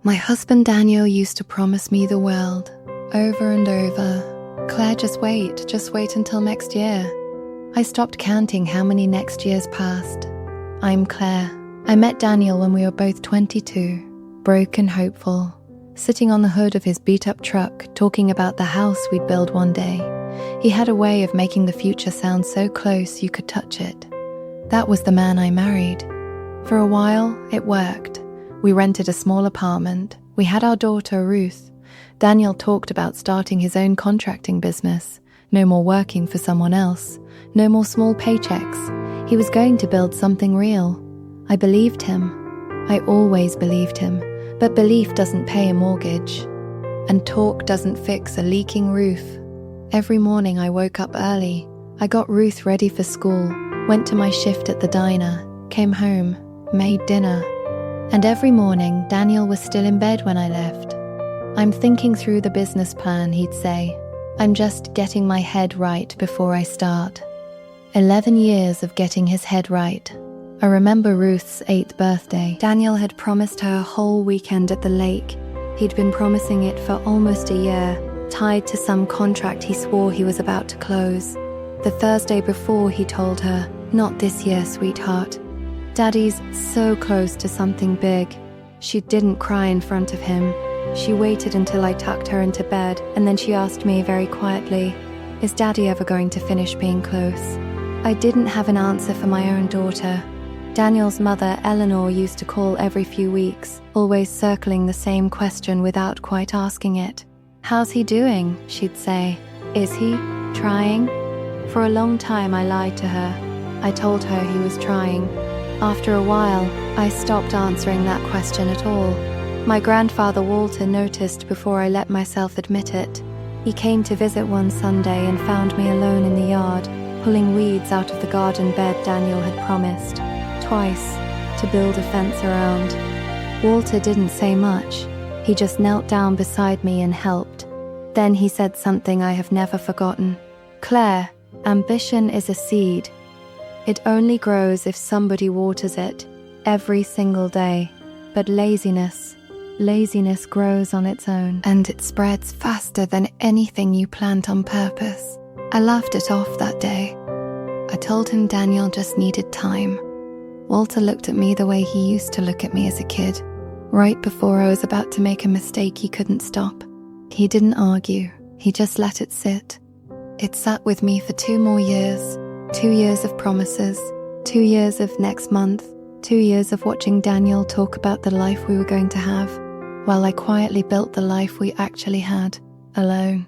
My husband Daniel used to promise me the world, over and over. Claire, just wait until next year. I stopped counting how many next years passed. I'm Claire. I met Daniel when we were both 22, broke and hopeful, sitting on the hood of his beat-up truck, talking about the house we'd build one day. He had a way of making the future sound so close you could touch it. That was the man I married. For a while, it worked. We rented a small apartment. We had our daughter, Ruth. Daniel talked about starting his own contracting business. No more working for someone else. No more small paychecks. He was going to build something real. I believed him. I always believed him. But belief doesn't pay a mortgage. And talk doesn't fix a leaking roof. Every morning I woke up early. I got Ruth ready for school, went to my shift at the diner, came home, made dinner. And every morning, Daniel was still in bed when I left. I'm thinking through the business plan, he'd say. I'm just getting my head right before I start. 11 years of getting his head right. I remember Ruth's 8th birthday. Daniel had promised her a whole weekend at the lake. He'd been promising it for almost a year, tied to some contract he swore he was about to close. The Thursday before, he told her, "Not this year, sweetheart. Daddy's so close to something big." She didn't cry in front of him. She waited until I tucked her into bed, and then she asked me very quietly, "Is Daddy ever going to finish being close?" I didn't have an answer for my own daughter. Daniel's mother, Eleanor, used to call every few weeks, always circling the same question without quite asking it. "How's he doing?" she'd say. "Is he trying?" For a long time I lied to her. I told her he was trying. After a while, I stopped answering that question at all. My grandfather Walter noticed before I let myself admit it. He came to visit one Sunday and found me alone in the yard, pulling weeds out of the garden bed Daniel had promised, twice, to build a fence around. Walter didn't say much. He just knelt down beside me and helped. Then he said something I have never forgotten. "Claire, ambition is a seed. It only grows if somebody waters it, every single day. But laziness grows on its own, and it spreads faster than anything you plant on purpose." I laughed it off that day. I told him Daniel just needed time. Walter looked at me the way he used to look at me as a kid. Right before I was about to make a mistake he couldn't stop. He didn't argue, he just let it sit. It sat with me for 2 more years. 2 years of promises, 2 years of next month, 2 years of watching Daniel talk about the life we were going to have, while I quietly built the life we actually had, alone.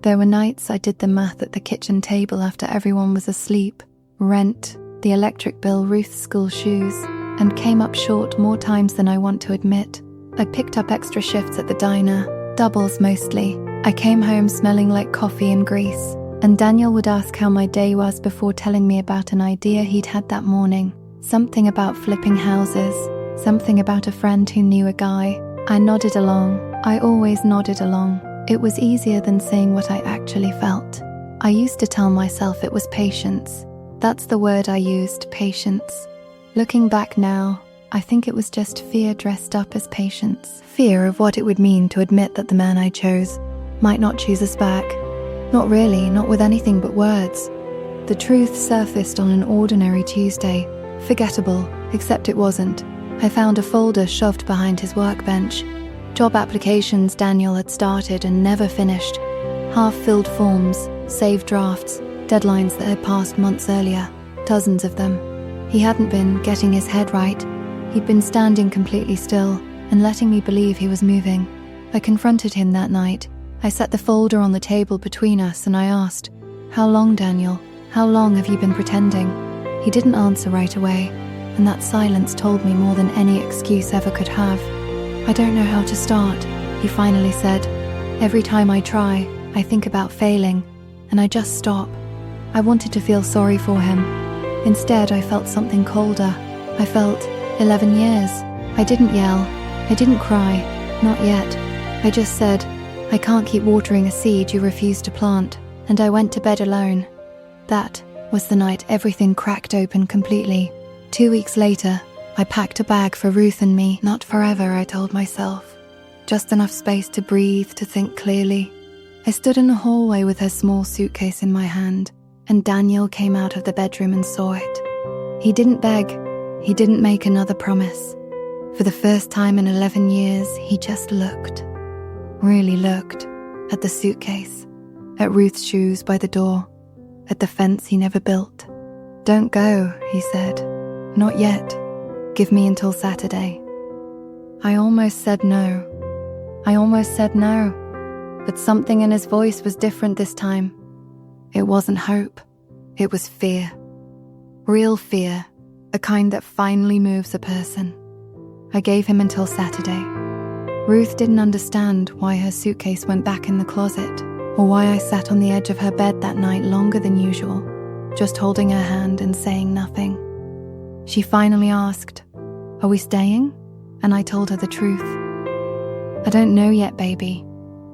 There were nights I did the math at the kitchen table after everyone was asleep, rent, the electric bill, Ruth's school shoes, and came up short more times than I want to admit. I picked up extra shifts at the diner, doubles mostly. I came home smelling like coffee and grease, and Daniel would ask how my day was before telling me about an idea he'd had that morning. Something about flipping houses, something about a friend who knew a guy. I nodded along. I always nodded along. It was easier than saying what I actually felt. I used to tell myself it was patience. That's the word I used, patience. Looking back now, I think it was just fear dressed up as patience. Fear of what it would mean to admit that the man I chose might not choose us back. Not really, not with anything but words. The truth surfaced on an ordinary Tuesday. Forgettable, except it wasn't. I found a folder shoved behind his workbench. Job applications Daniel had started and never finished. Half-filled forms, saved drafts, deadlines that had passed months earlier. Dozens of them. He hadn't been getting his head right. He'd been standing completely still and letting me believe he was moving. I confronted him that night. I set the folder on the table between us and I asked, "How long, Daniel? How long have you been pretending?" He didn't answer right away, and that silence told me more than any excuse ever could have. "I don't know how to start," he finally said. "Every time I try, I think about failing, and I just stop." I wanted to feel sorry for him. Instead, I felt something colder. I felt 11 years. I didn't yell. I didn't cry. Not yet. I just said, "I can't keep watering a seed you refuse to plant," and I went to bed alone. That was the night everything cracked open completely. 2 weeks later, I packed a bag for Ruth and me. Not forever, I told myself. just enough space to breathe, to think clearly. I stood in the hallway with her small suitcase in my hand, and Daniel came out of the bedroom and saw it. He didn't beg, he didn't make another promise. For the first time in 11 years, he just looked, really looked, at the suitcase, at Ruth's shoes by the door, at the fence he never built. "Don't go," he said. "Not yet. Give me until Saturday." I almost said no. But something in his voice was different this time. It wasn't hope. It was fear. Real fear, a kind that finally moves a person. I gave him until Saturday. Ruth didn't understand why her suitcase went back in the closet, or why I sat on the edge of her bed that night longer than usual, just holding her hand and saying nothing. She finally asked, "Are we staying?" And I told her the truth. "I don't know yet, baby.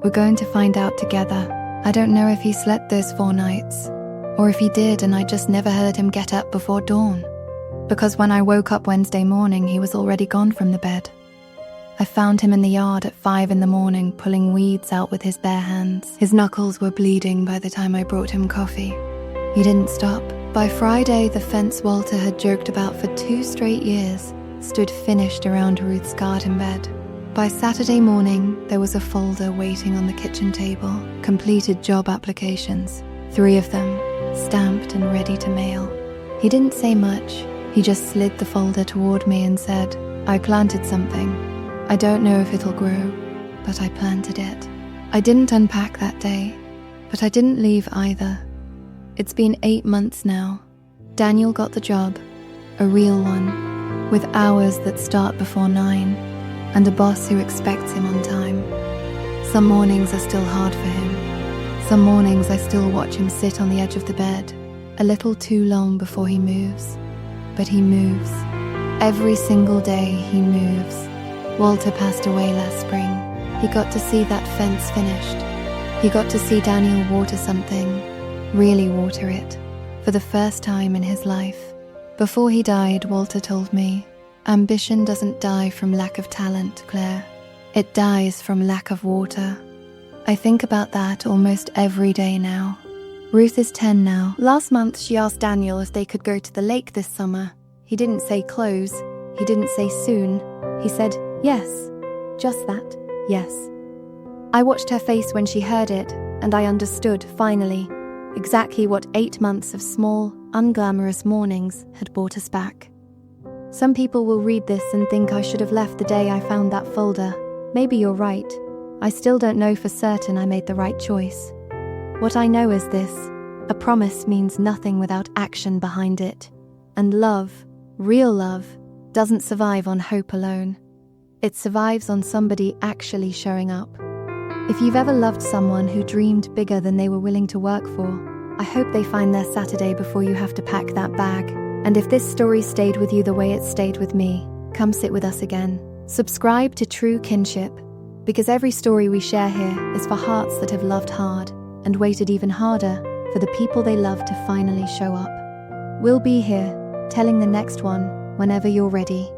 We're going to find out together. I don't know if he slept those 4 nights, or if he did and I just never heard him get up before dawn. Because when I woke up Wednesday morning, he was already gone from the bed. I found him in the yard at 5 in the morning, pulling weeds out with his bare hands. His knuckles were bleeding by the time I brought him coffee. He didn't stop. By Friday, the fence Walter had joked about for 2 straight years stood finished around Ruth's garden bed. By Saturday morning, there was a folder waiting on the kitchen table, completed job applications, 3 of them, stamped and ready to mail. He didn't say much. He just slid the folder toward me and said, "I planted something. I don't know if it'll grow, but I planted it." I didn't unpack that day, but I didn't leave either. It's been 8 months now. Daniel got the job, a real one, with hours that start before 9, and a boss who expects him on time. Some mornings are still hard for him. Some mornings I still watch him sit on the edge of the bed, a little too long before he moves. But he moves. Every single day he moves. Walter passed away last spring. He got to see that fence finished. He got to see Daniel water something, really water it, for the first time in his life. Before he died, Walter told me, "Ambition doesn't die from lack of talent, Claire. It dies from lack of water." I think about that almost every day now. Ruth is 10 now. Last month she asked Daniel if they could go to the lake this summer. He didn't say close. He didn't say soon. He said yes. Just that, yes. I watched her face when she heard it, and I understood, finally, exactly what 8 months of small, unglamorous mornings had brought us back. Some people will read this and think I should have left the day I found that folder. Maybe you're right. I still don't know for certain I made the right choice. What I know is this: a promise means nothing without action behind it. And love, real love, doesn't survive on hope alone. It survives on somebody actually showing up. If you've ever loved someone who dreamed bigger than they were willing to work for, I hope they find their Saturday before you have to pack that bag. And if this story stayed with you the way it stayed with me, come sit with us again. Subscribe to True Kinship, because every story we share here is for hearts that have loved hard and waited even harder for the people they love to finally show up. We'll be here, telling the next one whenever you're ready.